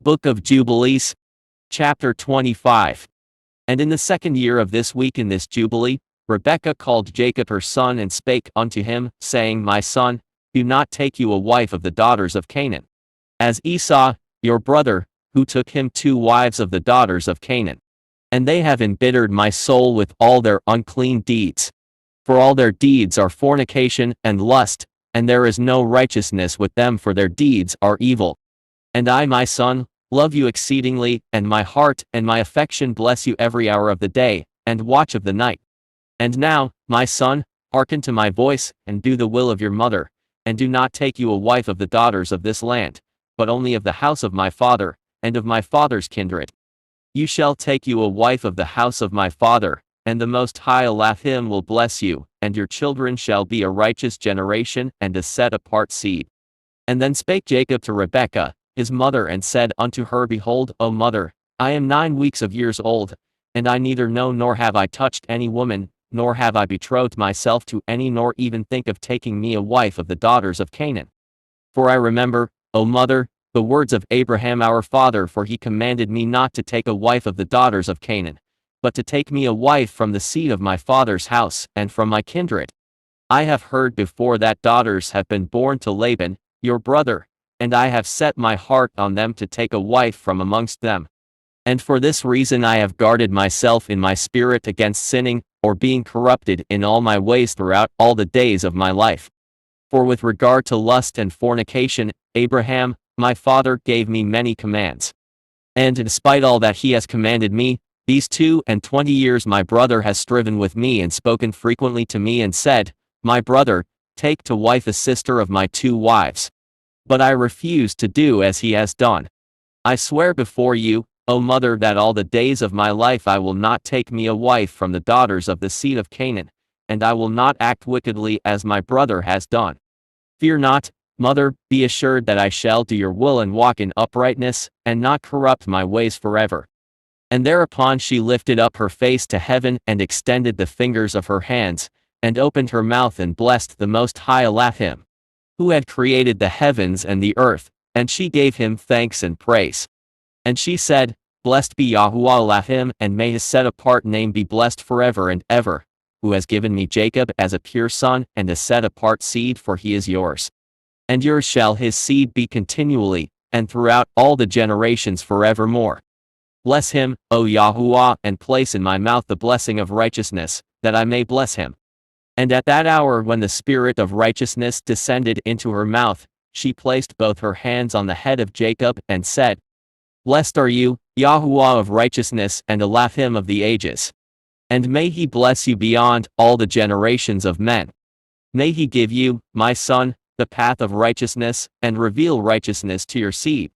Book of Jubilees, chapter 25. And in the 2nd year of this week in this Jubilee, Rebekah called Jacob her son and spake unto him, saying, My son, do not take you a wife of the daughters of Canaan, as Esau, your brother, who took him 2 wives of the daughters of Canaan. And they have embittered my soul with all their unclean deeds. For all their deeds are fornication and lust, and there is no righteousness with them, for their deeds are evil. And I, my son, love you exceedingly, and my heart and my affection bless you every hour of the day, and watch of the night. And now, my son, hearken to my voice, and do the will of your mother, and do not take you a wife of the daughters of this land, but only of the house of my father, and of my father's kindred. You shall take you a wife of the house of my father, and the Most High Elohim will bless you, and your children shall be a righteous generation and a set-apart seed. And then spake Jacob to Rebekah, his mother, and said unto her, Behold, O mother, I am 9 weeks of years old, and I neither know nor have I touched any woman, nor have I betrothed myself to any, nor even think of taking me a wife of the daughters of Canaan. For I remember, O mother, the words of Abraham our father, for he commanded me not to take a wife of the daughters of Canaan, but to take me a wife from the seed of my father's house, and from my kindred. I have heard before that daughters have been born to Laban, your brother, and I have set my heart on them to take a wife from amongst them. And for this reason I have guarded myself in my spirit against sinning, or being corrupted in all my ways throughout all the days of my life. For with regard to lust and fornication, Abraham, my father, gave me many commands. And despite all that he has commanded me, these 22 years my brother has striven with me and spoken frequently to me and said, My brother, take to wife a sister of my 2 wives. But I refuse to do as he has done. I swear before you, O mother, that all the days of my life I will not take me a wife from the daughters of the seed of Canaan, and I will not act wickedly as my brother has done. Fear not, mother, be assured that I shall do your will and walk in uprightness, and not corrupt my ways forever. And thereupon she lifted up her face to heaven, and extended the fingers of her hands, and opened her mouth, and blessed the Most High Elohim, who had created the heavens and the earth, and she gave him thanks and praise. And she said, Blessed be Yahweh Elohim, and may his set-apart name be blessed forever and ever, who has given me Jacob as a pure son and a set-apart seed, for he is yours. And yours shall his seed be continually, and throughout all the generations forevermore. Bless him, O Yahuwah, and place in my mouth the blessing of righteousness, that I may bless him. And at that hour when the spirit of righteousness descended into her mouth, she placed both her hands on the head of Jacob, and said, Blessed are you, Yahuwah of righteousness and Elohim of the ages. And may he bless you beyond all the generations of men. May he give you, my son, the path of righteousness, and reveal righteousness to your seed.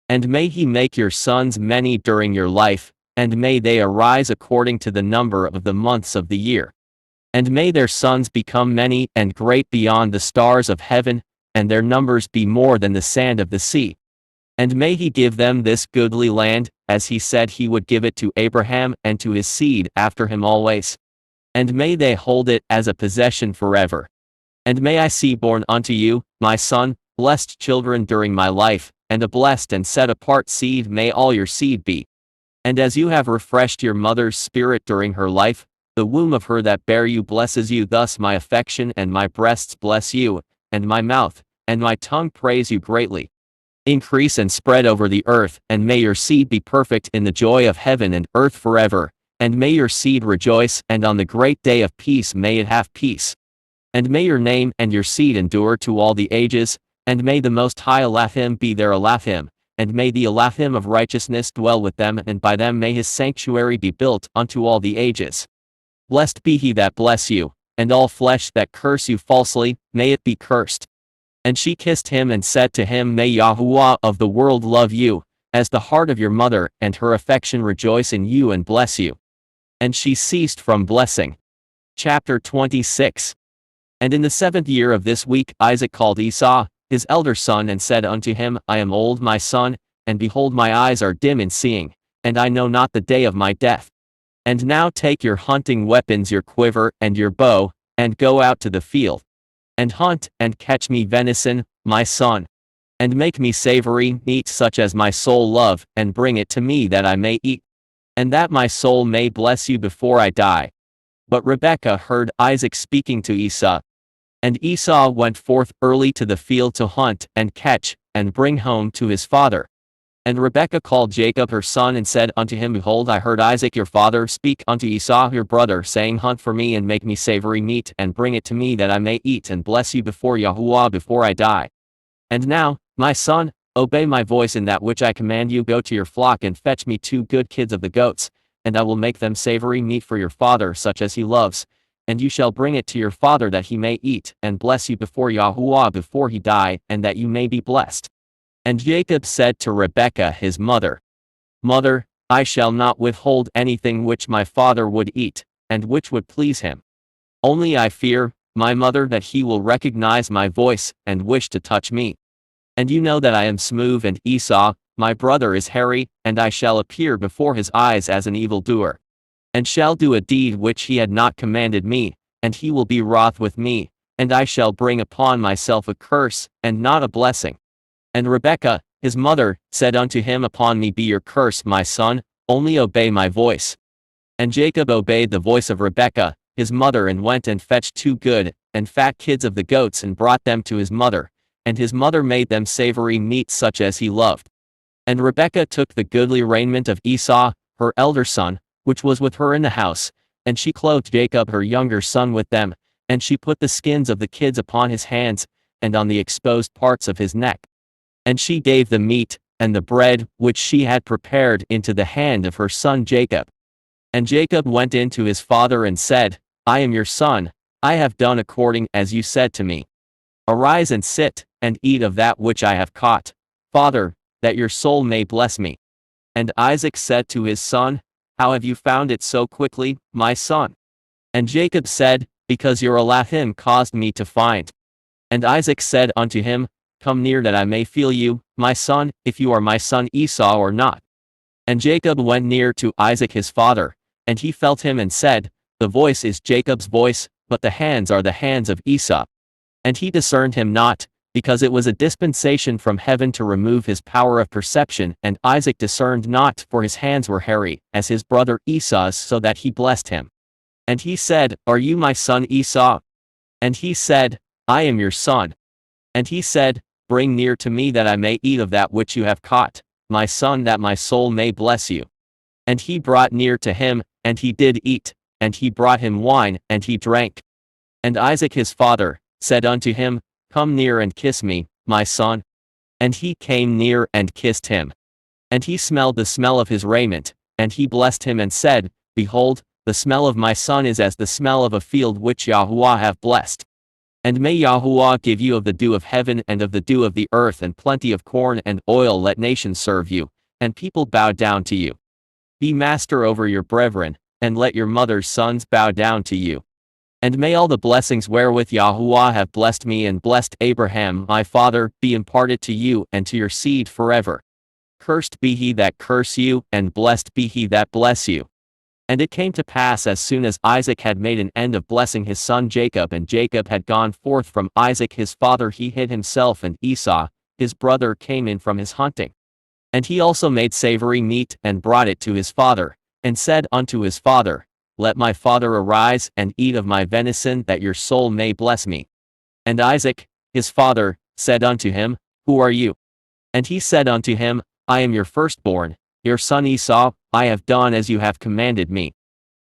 And may he make your sons many during your life, and may they arise according to the number of the months of the year. And may their sons become many and great beyond the stars of heaven, and their numbers be more than the sand of the sea. And may he give them this goodly land, as he said he would give it to Abraham and to his seed after him always. And may they hold it as a possession forever. And may I see born unto you, my son, blessed children during my life, and a blessed and set-apart seed may all your seed be. And as you have refreshed your mother's spirit during her life, the womb of her that bare you blesses you. Thus my affection and my breasts bless you, and my mouth and my tongue praise you greatly. Increase and spread over the earth, and may your seed be perfect in the joy of heaven and earth forever, and may your seed rejoice, and on the great day of peace may it have peace. And may your name and your seed endure to all the ages, and may the Most High Elohim be their Elohim, and may the Elohim of righteousness dwell with them, and by them may his sanctuary be built unto all the ages. Blessed be he that bless you, and all flesh that curse you falsely, may it be cursed. And she kissed him and said to him, May Yahuwah of the world love you, as the heart of your mother and her affection rejoice in you and bless you. And she ceased from blessing. Chapter 26. And in the 7th year of this week Isaac called Esau, his elder son, and said unto him, I am old, my son, and behold my eyes are dim in seeing, and I know not the day of my death. And now take your hunting weapons, your quiver and your bow, and go out to the field. And hunt, and catch me venison, my son. And make me savory meat such as my soul love, and bring it to me that I may eat, and that my soul may bless you before I die. But Rebekah heard Isaac speaking to Esau. And Esau went forth early to the field to hunt, and catch, and bring home to his father. And Rebekah called Jacob her son, and said unto him, Behold, I heard Isaac your father speak unto Esau your brother, saying, Hunt for me, and make me savory meat, and bring it to me that I may eat, and bless you before Yahuwah before I die. And now, my son, obey my voice in that which I command you. Go to your flock, and fetch me 2 good kids of the goats, and I will make them savory meat for your father, such as he loves. And you shall bring it to your father that he may eat, and bless you before Yahuwah before he die, and that you may be blessed. And Jacob said to Rebekah his mother, Mother, I shall not withhold anything which my father would eat, and which would please him. Only I fear, my mother, that he will recognize my voice, and wish to touch me. And you know that I am smooth, and Esau, my brother, is hairy, and I shall appear before his eyes as an evildoer, and shall do a deed which he had not commanded me, and he will be wroth with me, and I shall bring upon myself a curse, and not a blessing. And Rebekah, his mother, said unto him, Upon me be your curse, my son, only obey my voice. And Jacob obeyed the voice of Rebekah, his mother, and went and fetched 2 good and fat kids of the goats, and brought them to his mother, and his mother made them savory meat such as he loved. And Rebekah took the goodly raiment of Esau, her elder son, which was with her in the house, and she clothed Jacob her younger son with them, and she put the skins of the kids upon his hands, and on the exposed parts of his neck. And she gave the meat, and the bread, which she had prepared, into the hand of her son Jacob. And Jacob went in to his father and said, I am your son, I have done according as you said to me. Arise and sit, and eat of that which I have caught, father, that your soul may bless me. And Isaac said to his son, How have you found it so quickly, my son? And Jacob said, Because your Elohim caused me to find. And Isaac said unto him, Come near that I may feel you, my son, if you are my son Esau or not. And Jacob went near to Isaac his father, and he felt him and said, The voice is Jacob's voice, but the hands are the hands of Esau. And he discerned him not, because it was a dispensation from heaven to remove his power of perception, and Isaac discerned not, for his hands were hairy, as his brother Esau's, so that he blessed him. And he said, Are you my son Esau? And he said, I am your son. And he said, Bring near to me that I may eat of that which you have caught, my son, that my soul may bless you. And he brought near to him, and he did eat, and he brought him wine, and he drank. And Isaac his father said unto him, Come near and kiss me, my son. And he came near and kissed him. And he smelled the smell of his raiment, and he blessed him and said, Behold, the smell of my son is as the smell of a field which Yahuwah hath blessed. And may Yahuwah give you of the dew of heaven and of the dew of the earth, and plenty of corn and oil. Let nations serve you, and people bow down to you. Be master over your brethren, and let your mother's sons bow down to you. And may all the blessings wherewith Yahuwah have blessed me and blessed Abraham my father be imparted to you and to your seed forever. Cursed be he that curse you, and blessed be he that bless you. And it came to pass, as soon as Isaac had made an end of blessing his son Jacob, and Jacob had gone forth from Isaac his father, he hid himself, and Esau, his brother, came in from his hunting. And he also made savory meat, and brought it to his father, and said unto his father, Let my father arise, and eat of my venison, that your soul may bless me. And Isaac, his father, said unto him, Who are you? And he said unto him, I am your firstborn, your son Esau. I have done as you have commanded me.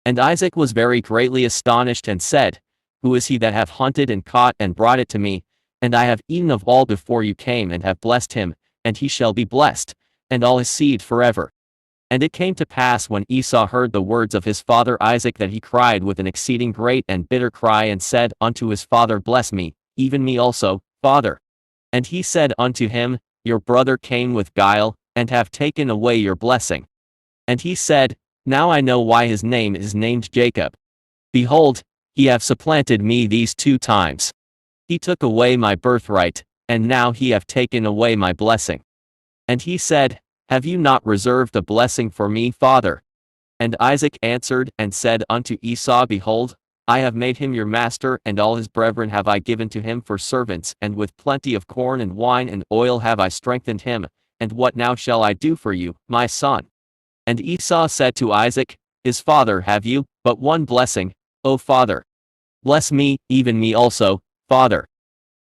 And Isaac was very greatly astonished, and said, Who is he that hath hunted and caught and brought it to me? And I have eaten of all before you came, and have blessed him, and he shall be blessed, and all his seed forever. And it came to pass, when Esau heard the words of his father Isaac, that he cried with an exceeding great and bitter cry, and said unto his father, Bless me, even me also, father. And he said unto him, Your brother came with guile, and have taken away your blessing. And he said, Now I know why his name is named Jacob. Behold, he hath supplanted me these 2 times. He took away my birthright, and now he hath taken away my blessing. And he said, Have you not reserved a blessing for me, father? And Isaac answered and said unto Esau, Behold, I have made him your master, and all his brethren have I given to him for servants, and with plenty of corn and wine and oil have I strengthened him. And what now shall I do for you, my son? And Esau said to Isaac, his father, have you but one blessing, O father? Bless me, even me also, father.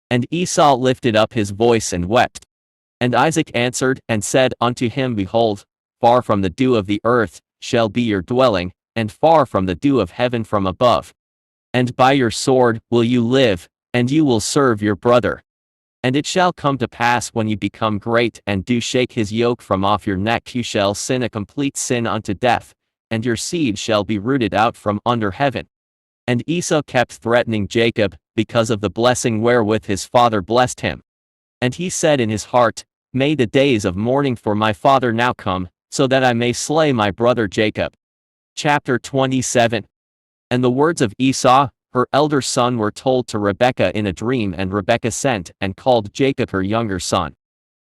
And Esau lifted up his voice and wept. And Isaac answered and said unto him, Behold, far from the dew of the earth shall be your dwelling, and far from the dew of heaven from above. And by your sword will you live, and you will serve your brother. And it shall come to pass when you become great and do shake his yoke from off your neck, you shall sin a complete sin unto death, and your seed shall be rooted out from under heaven. And Esau kept threatening Jacob, because of the blessing wherewith his father blessed him. And he said in his heart, May the days of mourning for my father now come, so that I may slay my brother Jacob. Chapter 27. And the words of Esau, her elder son, were told to Rebekah in a dream, and Rebekah sent and called Jacob her younger son,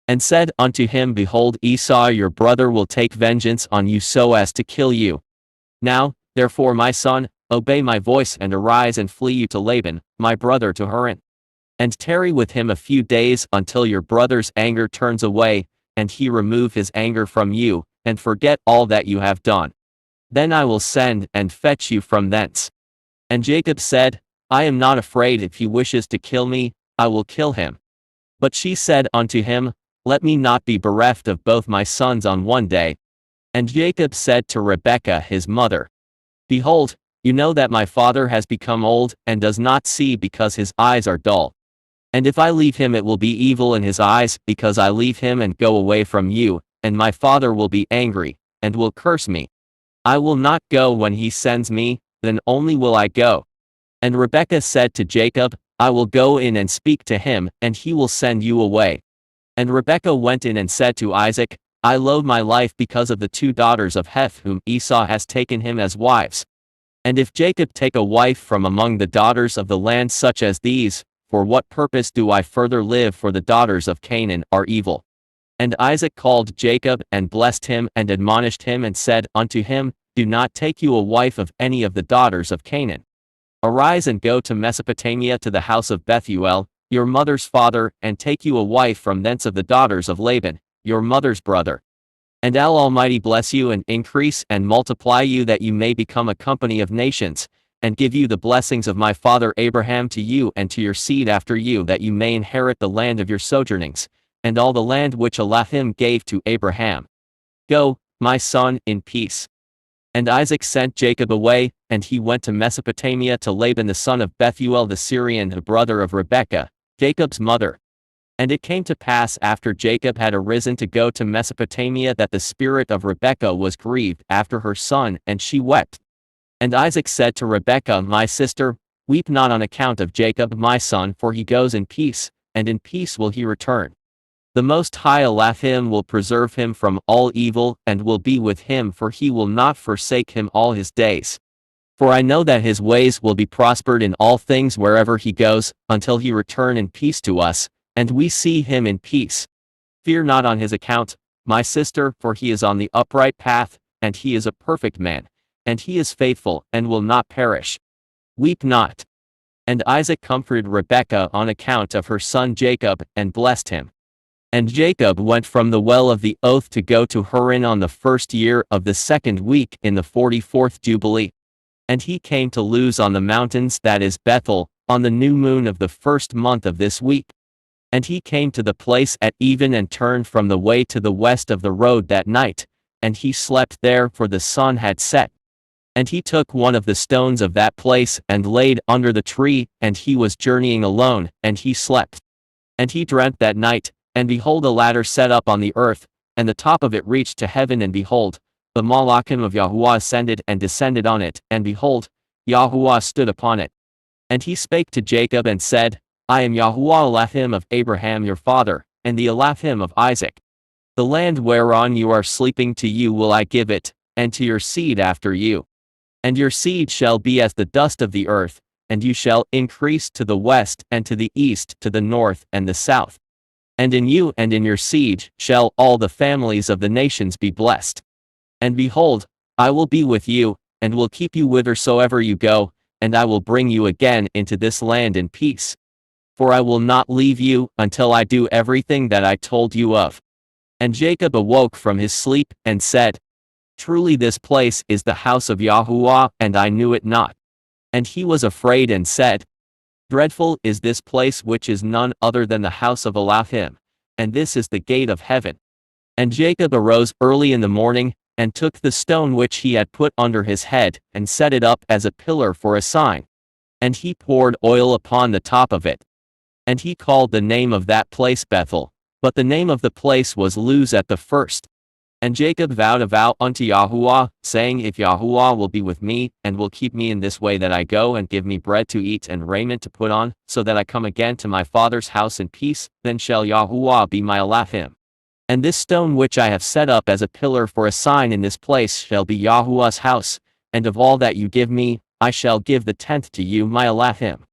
and said unto him, Behold, Esau your brother will take vengeance on you so as to kill you. Now, therefore, my son, obey my voice, and arise and flee you to Laban, my brother, to Haran. And tarry with him a few days until your brother's anger turns away, and he remove his anger from you, and forget all that you have done. Then I will send and fetch you from thence. And Jacob said, I am not afraid. If he wishes to kill me, I will kill him. But she said unto him, Let me not be bereft of both my sons on one day. And Jacob said to Rebekah his mother, Behold, you know that my father has become old, and does not see because his eyes are dull. And if I leave him, it will be evil in his eyes, because I leave him and go away from you, and my father will be angry, and will curse me. I will not go when he sends me, then only will I go. And Rebekah said to Jacob, I will go in and speak to him, and he will send you away. And Rebekah went in and said to Isaac, I loathe my life because of the 2 daughters of Heth whom Esau has taken him as wives. And if Jacob take a wife from among the daughters of the land such as these, for what purpose do I further live? For the daughters of Canaan are evil. And Isaac called Jacob, and blessed him, and admonished him, and said unto him, Do not take you a wife of any of the daughters of Canaan. Arise and go to Mesopotamia to the house of Bethuel, your mother's father, and take you a wife from thence of the daughters of Laban, your mother's brother. And Allah Almighty bless you and increase and multiply you, that you may become a company of nations, and give you the blessings of my father Abraham to you and to your seed after you, that you may inherit the land of your sojournings, and all the land which Allah him gave to Abraham. Go, my son, in peace. And Isaac sent Jacob away, and he went to Mesopotamia to Laban the son of Bethuel the Syrian, the brother of Rebekah, Jacob's mother. And it came to pass after Jacob had arisen to go to Mesopotamia, that the spirit of Rebekah was grieved after her son, and she wept. And Isaac said to Rebekah, My sister, weep not on account of Jacob my son, for he goes in peace, and in peace will he return. The Most High Allah him will preserve him from all evil, and will be with him, for he will not forsake him all his days. For I know that his ways will be prospered in all things wherever he goes, until he return in peace to us, and we see him in peace. Fear not on his account, my sister, for he is on the upright path, and he is a perfect man, and he is faithful, and will not perish. Weep not. And Isaac comforted Rebekah on account of her son Jacob, and blessed him. And Jacob went from the well of the oath to go to Haran on the 1st year of the 2nd week in the 44th Jubilee. And he came to Luz on the mountains, that is Bethel, on the new moon of the 1st month of this week. And he came to the place at even, and turned from the way to the west of the road that night, and he slept there, for the sun had set. And he took one of the stones of that place, and laid under the tree, and he was journeying alone, and he slept. And he dreamt that night, and behold, a ladder set up on the earth, and the top of it reached to heaven, and behold, the Malachim of Yahuwah ascended and descended on it, and behold, Yahuwah stood upon it. And he spake to Jacob and said, I am Yahuwah Elohim of Abraham your father, and the Elohim of Isaac. The land whereon you are sleeping, to you will I give it, and to your seed after you. And your seed shall be as the dust of the earth, and you shall increase to the west and to the east, to the north and the south. And in you and in your seed shall all the families of the nations be blessed. And behold, I will be with you, and will keep you whithersoever you go, and I will bring you again into this land in peace. For I will not leave you, until I do everything that I told you of. And Jacob awoke from his sleep, and said, Truly this place is the house of Yahuwah, and I knew it not. And he was afraid and said, Dreadful is this place which is none other than the house of Elohim, and this is the gate of heaven. And Jacob arose early in the morning, and took the stone which he had put under his head, and set it up as a pillar for a sign. And he poured oil upon the top of it. And he called the name of that place Bethel, but the name of the place was Luz at the first. And Jacob vowed a vow unto Yahuwah, saying, If Yahuwah will be with me, and will keep me in this way that I go, and give me bread to eat and raiment to put on, so that I come again to my father's house in peace, then shall Yahuwah be my Elohim. And this stone which I have set up as a pillar for a sign in this place shall be Yahuwah's house, and of all that you give me, I shall give the tenth to you my Elohim.